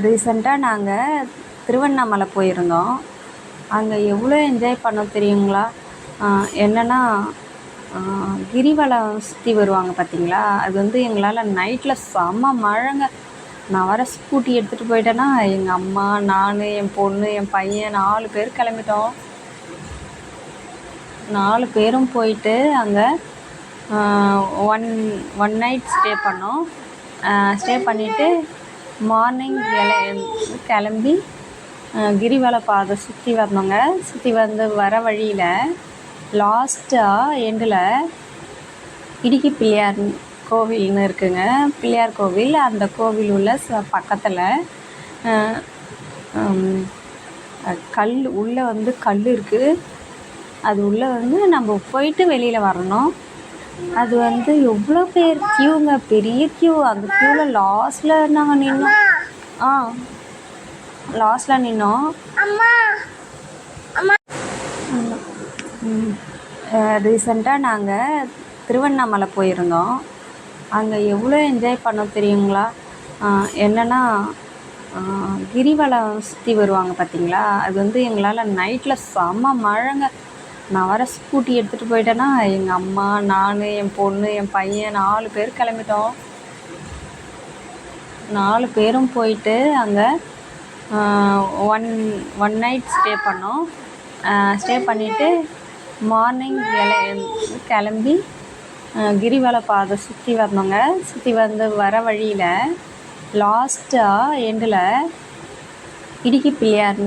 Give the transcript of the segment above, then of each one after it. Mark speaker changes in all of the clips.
Speaker 1: ரீசெண்டாக நாங்கள் திருவண்ணாமலை போயிருந்தோம். அங்கே எவ்வளோ என்ஜாய் பண்ணோம் தெரியுங்களா? என்னென்னா கிரிவலம் சுற்றி வருவாங்க பார்த்தீங்களா, அது வந்து எங்களால் நைட்டில் செம்ம மழைங்க. நான் வர ஸ்கூட்டி எடுத்துகிட்டு போயிட்டேன்னா, எங்கள் அம்மா, நான், என் பொண்ணு, என் பையன் 4 பேர் கிளம்பிட்டோம். 4 பேரும் போயிட்டு அங்கே ஒன் நைட் ஸ்டே பண்ணோம். ஸ்டே பண்ணிவிட்டு மார்னிங் கிளம்பி கிரிவல பாதை சுற்றி வந்தோங்க. சுற்றி வந்து வர வழியில் லாஸ்ட்டாக எண்டில் இடுக்கி பிள்ளையார் கோவில்னு இருக்குங்க. பிள்ளையார் கோவில். அந்த கோவில் உள்ள பக்கத்தில் கல் உள்ளே வந்து கல் இருக்குது. அது உள்ளே வந்து நம்ம போயிட்டு வெளியில் வரணும். அது வந்து எவ்வளோ பேர் க்யூங்க, பெரிய க்யூ. அந்த க்யூவில் லாஸ்ட்டில் நாங்கள் நின்னோம். லாஸ்ட்டில் நின்னோம். ரீசெண்டாக நாங்கள் திருவண்ணாமலை போயிருந்தோம். அங்கே எவ்வளோ என்ஜாய் பண்ணோம் தெரியுங்களா? என்னென்னா கிரிவலம் சுற்றி வருவாங்க பார்த்தீங்களா, அது வந்து எங்களால் நைட்டில் செம்ம மழைங்க. நான் வர ஸ்கூட்டி எடுத்துகிட்டு போயிட்டேன்னா, எங்கள் அம்மா, நான், என் பொண்ணு, என் பையன் 4 பேர் கிளம்பிட்டோம். 4 பேரும் போயிட்டு அங்கே ஒன் நைட் ஸ்டே பண்ணோம். ஸ்டே பண்ணிவிட்டு மார்னிங் கிளம்பி கிரிவல பாதை சுற்றி வந்தோங்க. சுற்றி வந்து வர வழியில் லாஸ்ட்டாக எண்டில் இடுக்கி பிள்ளையார்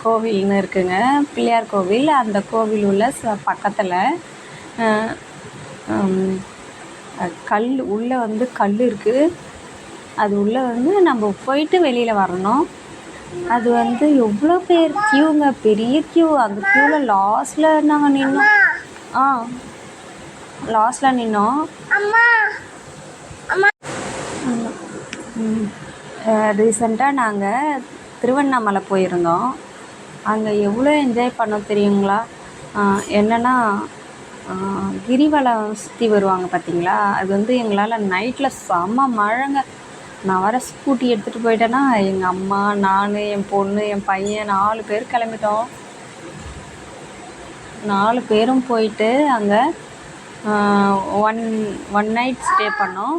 Speaker 1: கோவில்னு இருக்குங்க. பிள்ளையார் கோவில். அந்த கோவில் உள்ள பக்கத்தில் கல் உள்ளே வந்து கல் இருக்குது. அது உள்ளே வந்து நம்ம போயிட்டு வெளியில் வரணும். அது வந்து எவ்வளோ பேர் க்யூங்க, பெரிய க்யூ. அந்த க்யூவில் லாஸ்ட்டில் நாங்கள் நின்னோம். லாஸ்ட்டில் நின்னோம். ரீசெண்டாக நாங்கள் திருவண்ணாமலை போயிருந்தோம். அங்கே எவ்வளோ என்ஜாய் பண்ணோம் தெரியுங்களா? என்னென்னா கிரிவலம் சுற்றி வருவாங்க பார்த்தீங்களா, அது வந்து எங்களால் நைட்டில் செம்ம மழைங்க. நான் வர ஸ்கூட்டி எடுத்துகிட்டு போயிட்டேன்னா, எங்கள் அம்மா, நான், என் பொண்ணு, என் பையன் 4 பேர் கிளம்பிட்டோம். 4 பேரும் போயிட்டு அங்கே ஒன் நைட் ஸ்டே பண்ணோம்.